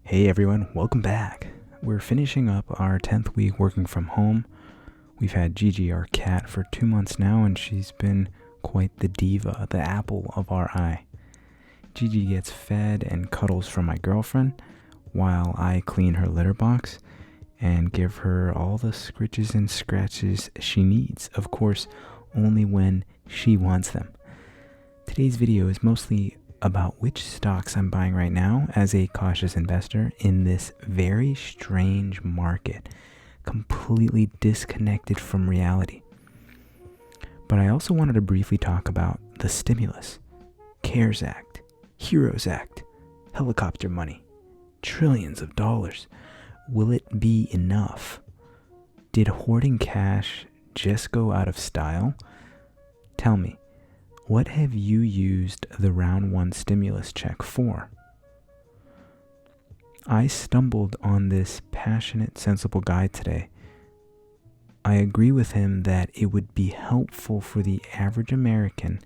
Hey everyone, welcome back. We're finishing up our 10th week working from home. We've had Gigi, our cat, for 2 months now, and she's been quite the diva, the apple of our eye. Gigi gets fed and cuddles from my girlfriend, while I clean her litter box and give her all the scritches and scratches she needs, of course, only when she wants them. Today's video is mostly about which stocks I'm buying right now as a cautious investor in this very strange market, completely disconnected from reality. But I also wanted to briefly talk about the stimulus, CARES Act, HEROES Act, helicopter money, trillions of dollars. Will it be enough? Did hoarding cash just go out of style? Tell me, what have you used the round one stimulus check for? I stumbled on this passionate, sensible guy today. I agree with him that it would be helpful for the average American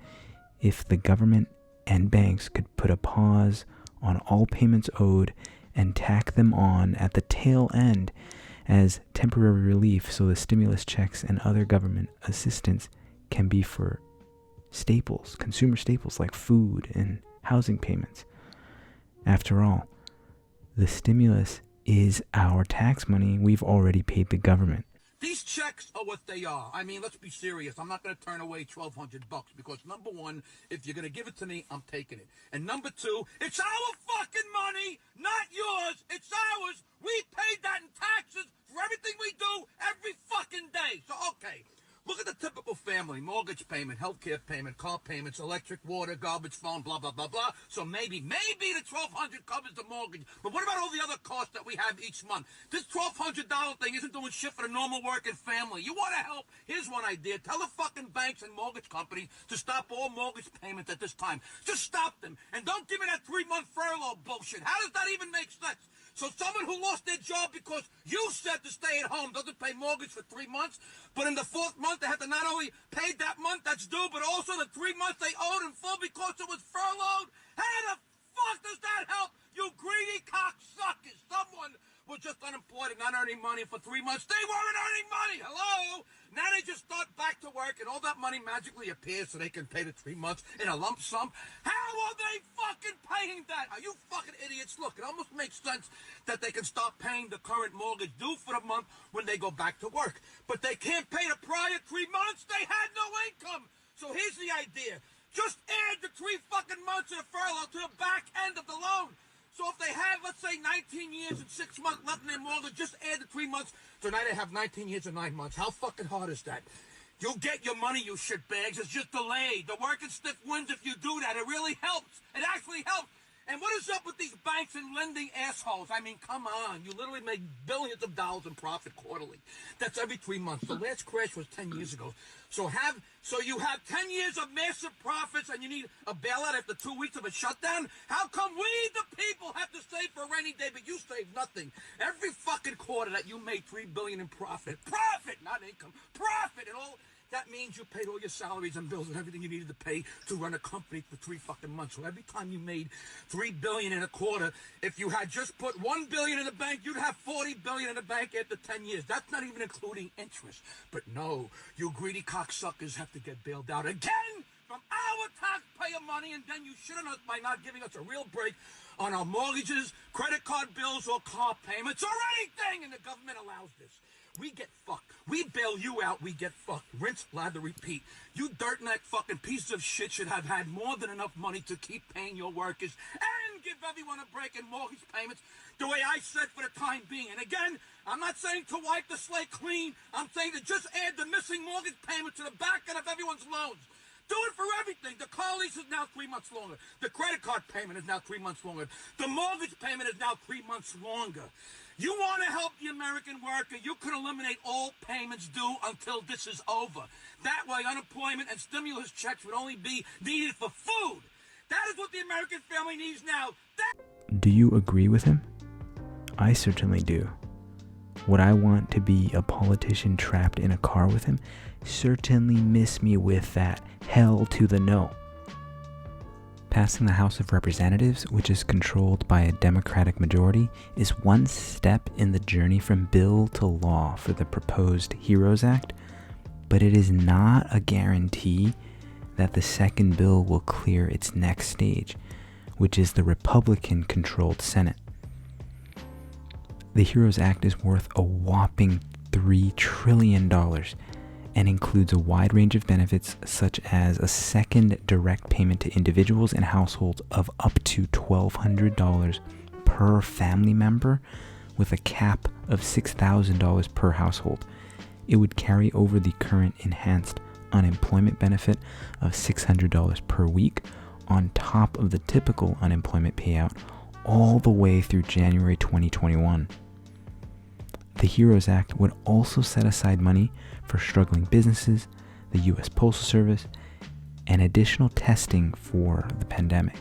if the government and banks could put a pause on all payments owed and tack them on at the tail end as temporary relief, so the stimulus checks and other government assistance can be for staples, consumer staples like food and housing payments. After all, the stimulus is our tax money we've already paid the government. These checks are what they are. I mean, let's be serious. I'm not going to turn away $1,200 because, number one, if you're going to give it to me, I'm taking it. And number two, it's our fucking money, not yours. It's ours. We paid that in taxes for everything we do every fucking day. So, okay. Look at the typical family: mortgage payment, healthcare payment, car payments, electric, water, garbage, phone, blah, blah, blah, blah. So maybe the $1,200 covers the mortgage. But what about all the other costs that we have each month? This $1,200 thing isn't doing shit for the normal working family. You want to help? Here's one idea. Tell the fucking banks and mortgage companies to stop all mortgage payments at this time. Just stop them. And don't give me that 3-month furlough bullshit. How does that even make sense? So someone who lost their job because you said to stay at home doesn't pay mortgage for 3 months, but in the 4th month they have to not only pay that month that's due, but also the 3 months they owed in full because it was furloughed? How the fuck does that help, you greedy cocksuckers? Someone was just unemployed and not earning money for 3 months. They weren't earning money. Hello? Now they just start back to work and all that money magically appears so they can pay the 3 months in a lump sum. How are they fucking paying that? Are you fucking idiots? Look, it almost makes sense that they can stop paying the current mortgage due for the month when they go back to work. But they can't pay the prior 3 months. They had no income. So here's the idea. Just add the 3 fucking months of the furlough to the back end of the loan. So if they have, let's say, 19 years and 6 months left in their mortgage, just add the 3 months. So now they have 19 years and 9 months. How fucking hard is that? You'll get your money, you shitbags. It's just delayed. The working stiff wins if you do that. It really helps. It actually helps. And what is up with these banks and lending assholes? I mean, come on. You literally make billions of dollars in profit quarterly. That's every 3 months. The last crash was 10 years ago. So you have 10 years of massive profits and you need a bailout after 2 weeks of a shutdown? How come we, the people, have to save for a rainy day, but you save nothing? Every fucking quarter that you made $3 billion in profit, not income, profit, and all. That means you paid all your salaries and bills and everything you needed to pay to run a company for 3 fucking months. So every time you made $3 billion in a quarter, if you had just put $1 billion in the bank, you'd have $40 billion in the bank after 10 years. That's not even including interest. But no, you greedy cocksuckers have to get bailed out again from our taxpayer money, and then you shit on us by not giving us a real break on our mortgages, credit card bills, or car payments, or anything, and the government allows this. We get fucked. We bail you out, we get fucked. Rinse, lather, repeat. You dirt neck fucking pieces of shit should have had more than enough money to keep paying your workers and give everyone a break in mortgage payments the way I said for the time being. And again, I'm not saying to wipe the slate clean. I'm saying to just add the missing mortgage payment to the back end of everyone's loans. Do it for everything. The car lease is now 3 months longer. The credit card payment is now 3 months longer. The mortgage payment is now 3 months longer. You want to help the American worker, you can eliminate all payments due until this is over. That way, unemployment and stimulus checks would only be needed for food. That is what the American family needs now. Do you agree with him? I certainly do. Would I want to be a politician trapped in a car with him? Certainly miss me with that. Hell to the no. Passing the House of Representatives, which is controlled by a Democratic majority, is one step in the journey from bill to law for the proposed HEROES Act, but it is not a guarantee that the second bill will clear its next stage, which is the Republican-controlled Senate. The HEROES Act is worth a whopping $3 trillion and includes a wide range of benefits such as a second direct payment to individuals and households of up to $1,200 per family member with a cap of $6,000 per household. It would carry over the current enhanced unemployment benefit of $600 per week on top of the typical unemployment payout all the way through January 2021. The HEROES Act would also set aside money for struggling businesses, the U.S. Postal Service, and additional testing for the pandemic.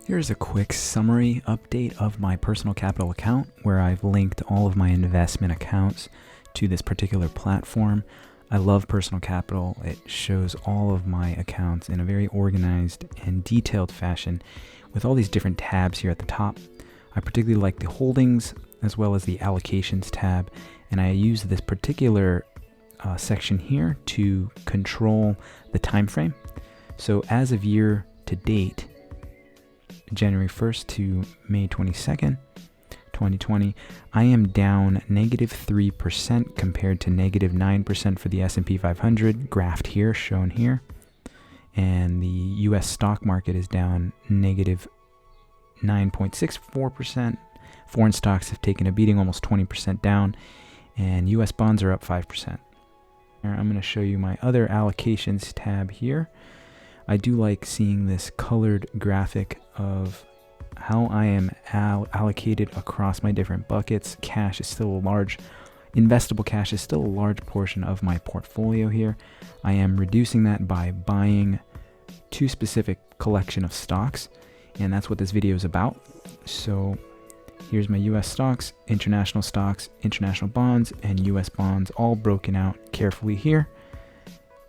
Here's a quick summary update of my personal capital account where I've linked all of my investment accounts to this particular platform. I love Personal Capital. It shows all of my accounts in a very organized and detailed fashion with all these different tabs here at the top. I particularly like the holdings as well as the allocations tab, and I use this particular section here to control the time frame. So as of year to date, January 1st to May 22nd, 2020, I am down -3% compared to -9% for the S&P 500, graphed here, shown here. And the U.S. stock market is down -9.64%. Foreign stocks have taken a beating, almost 20% down. And U.S. bonds are up 5%. I'm going to show you my other allocations tab here. I do like seeing this colored graphic of how I am allocated across my different buckets. Cash is still a large, investable cash is still a large portion of my portfolio here. I am reducing that by buying two specific collection of stocks, and that's what this video is about. So here's my US stocks, international bonds, and US bonds all broken out carefully here.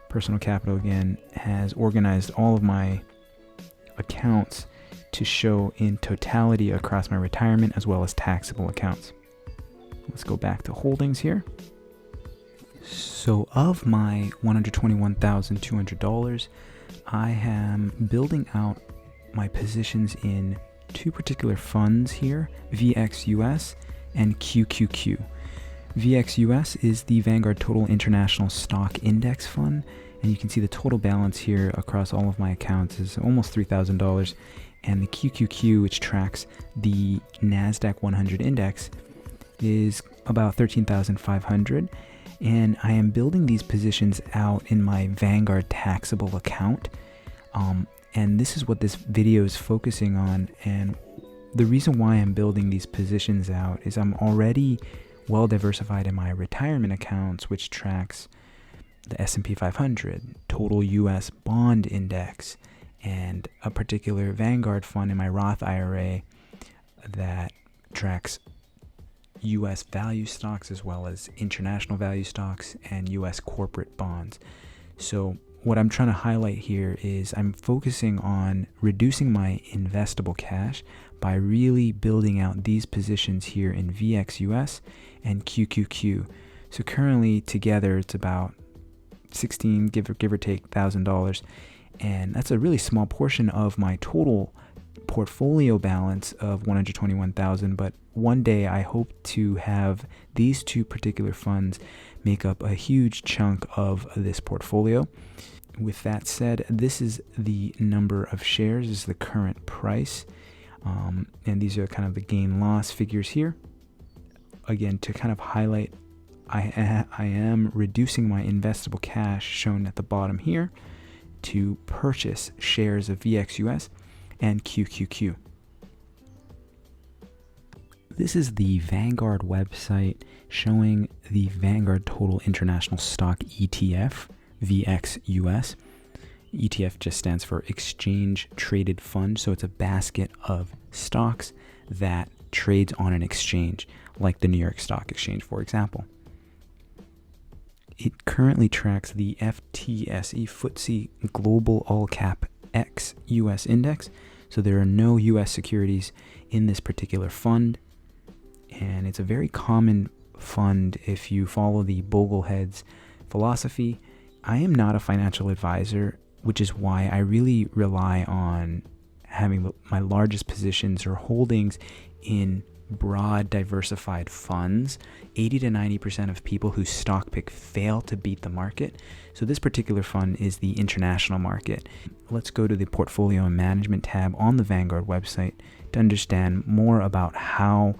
Personal Capital again has organized all of my accounts to show in totality across my retirement as well as taxable accounts. Let's go back to holdings here. So of my $121,200, I am building out my positions in two particular funds here, VXUS and QQQ. VXUS is the Vanguard Total International Stock Index Fund, and you can see the total balance here across all of my accounts is almost $3,000. And the QQQ, which tracks the NASDAQ 100 index, is about $13,500. And I am building these positions out in my Vanguard taxable account. And this is what this video is focusing on. And the reason why I'm building these positions out is I'm already well diversified in my retirement accounts, which tracks the S&P 500, total US bond index, and a particular Vanguard fund in my Roth IRA that tracks US value stocks as well as international value stocks and US corporate bonds. So what I'm trying to highlight here is I'm focusing on reducing my investable cash by really building out these positions here in VXUS and QQQ. So currently together it's about $16, give or take $1,000, and that's a really small portion of my total portfolio balance of $121,000. But one day I hope to have these two particular funds make up a huge chunk of this portfolio. With that said, this is the number of shares, this is the current price, and these are kind of the gain-loss figures here. Again, to kind of highlight, I am reducing my investable cash shown at the bottom here to purchase shares of VXUS and QQQ. This is the Vanguard website showing the Vanguard Total International Stock ETF, VXUS. ETF just stands for Exchange Traded Fund, so it's a basket of stocks that trades on an exchange, like the New York Stock Exchange, for example. It currently tracks the FTSE Global All Cap VXUS index. So there are no US securities in this particular fund. And it's a very common fund if you follow the Boglehead's philosophy. I am not a financial advisor, which is why I really rely on having my largest positions or holdings in broad, diversified funds. 80 to 90% of people who stock pick fail to beat the market. So this particular fund is the international market. Let's go to the portfolio and management tab on the Vanguard website to understand more about how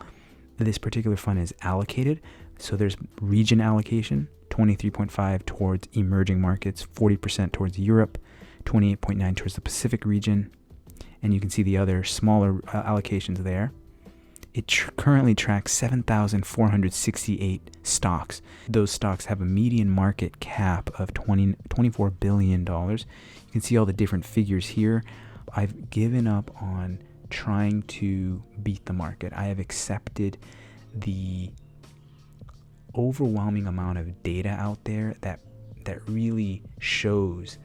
this particular fund is allocated. So there's region allocation, 23.5 towards emerging markets, 40% towards Europe, 28.9 towards the Pacific region, and you can see the other smaller allocations there. It currently tracks 7,468 stocks. Those stocks have a median market cap of $24 billion. You can see all the different figures here. I've given up on trying to beat the market. I have accepted the overwhelming amount of data out there that really shows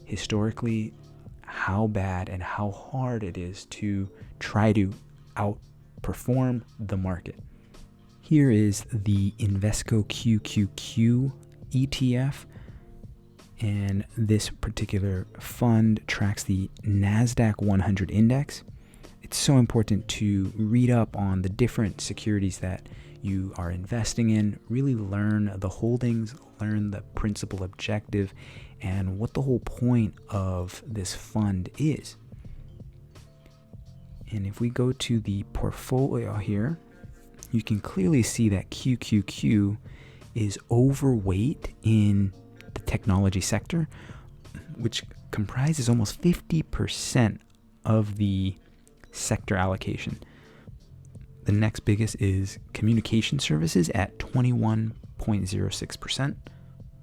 historically how bad and how hard it is to try to outperform the market. Here is the Invesco QQQ ETF, and this particular fund tracks the NASDAQ 100 index. It's so important to read up on the different securities that you are investing in, really learn the holdings, learn the principal objective, and what the whole point of this fund is. And if we go to the portfolio here, you can clearly see that QQQ is overweight in the technology sector, which comprises almost 50% of the sector allocation. The next biggest is communication services at 21.06%,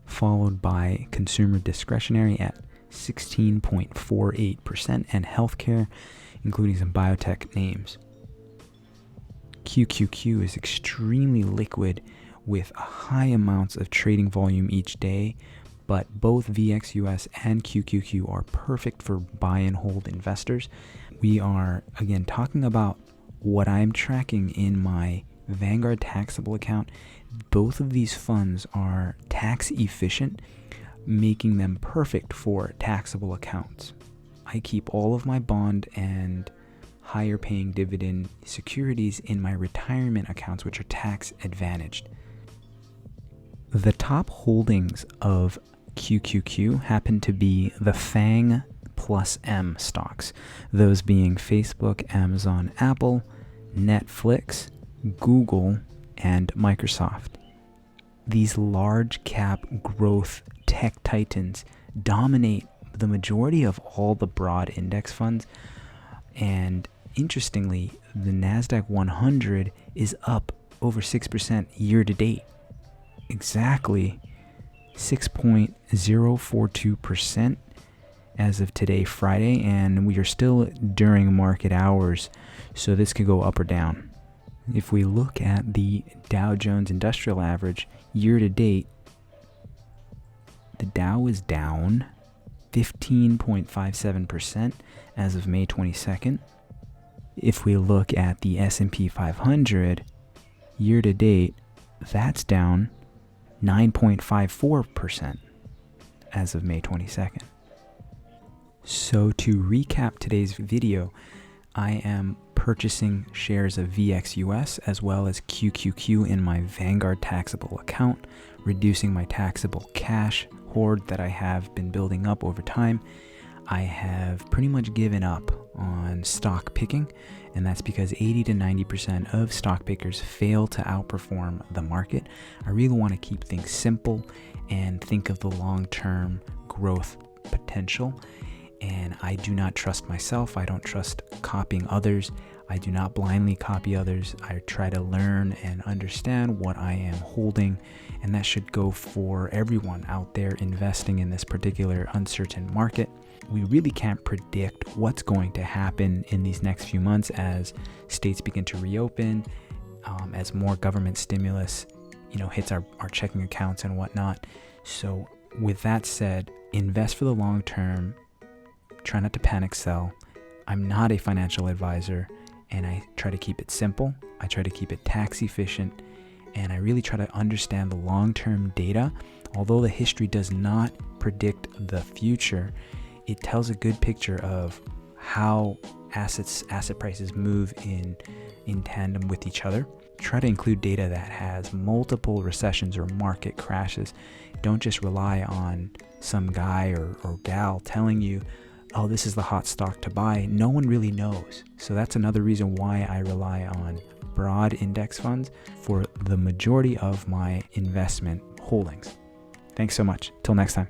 followed by consumer discretionary at 16.48%, and healthcare, including some biotech names. QQQ is extremely liquid with high amounts of trading volume each day, but both VXUS and QQQ are perfect for buy and hold investors. We are, again, talking about what I'm tracking in my Vanguard taxable account. Both of these funds are tax efficient, making them perfect for taxable accounts. I keep all of my bond and higher paying dividend securities in my retirement accounts, which are tax advantaged. The top holdings of QQQ happen to be the FANG plus M stocks, those being Facebook, Amazon, Apple, Netflix, Google, and Microsoft. These large cap growth tech titans dominate the majority of all the broad index funds, and interestingly, the NASDAQ 100 is up over 6% year to date. Exactly 6.042% as of today, Friday, and we are still during market hours, so this could go up or down. If we look at the Dow Jones Industrial Average year to date, the Dow is down 15.57% as of May 22nd. If we look at the S&P 500 year to date, that's down 9.54% as of May 22nd. So to recap today's video, I am purchasing shares of VXUS as well as QQQ in my Vanguard taxable account, reducing my taxable cash hoard that I have been building up over time. I have pretty much given up on stock picking, and that's because 80 to 90% of stock pickers fail to outperform the market. I really want to keep things simple and think of the long-term growth potential. And I do not trust myself. I don't trust copying others. I do not blindly copy others. I try to learn and understand what I am holding, and that should go for everyone out there investing in this particular uncertain market. We really can't predict what's going to happen in these next few months as states begin to reopen, as more government stimulus, hits our checking accounts and whatnot. So with that said, invest for the long term. try not to panic sell. I'm not a financial advisor, and I try to keep it simple. I try to keep it tax efficient, and I really try to understand the long-term data. Although the history does not predict the future, it tells a good picture of how asset prices move in tandem with each other. Try to include data that has multiple recessions or market crashes. Don't just rely on some guy or gal telling you, oh, this is the hot stock to buy. No one really knows. So that's another reason why I rely on broad index funds for the majority of my investment holdings. Thanks so much. Till next time.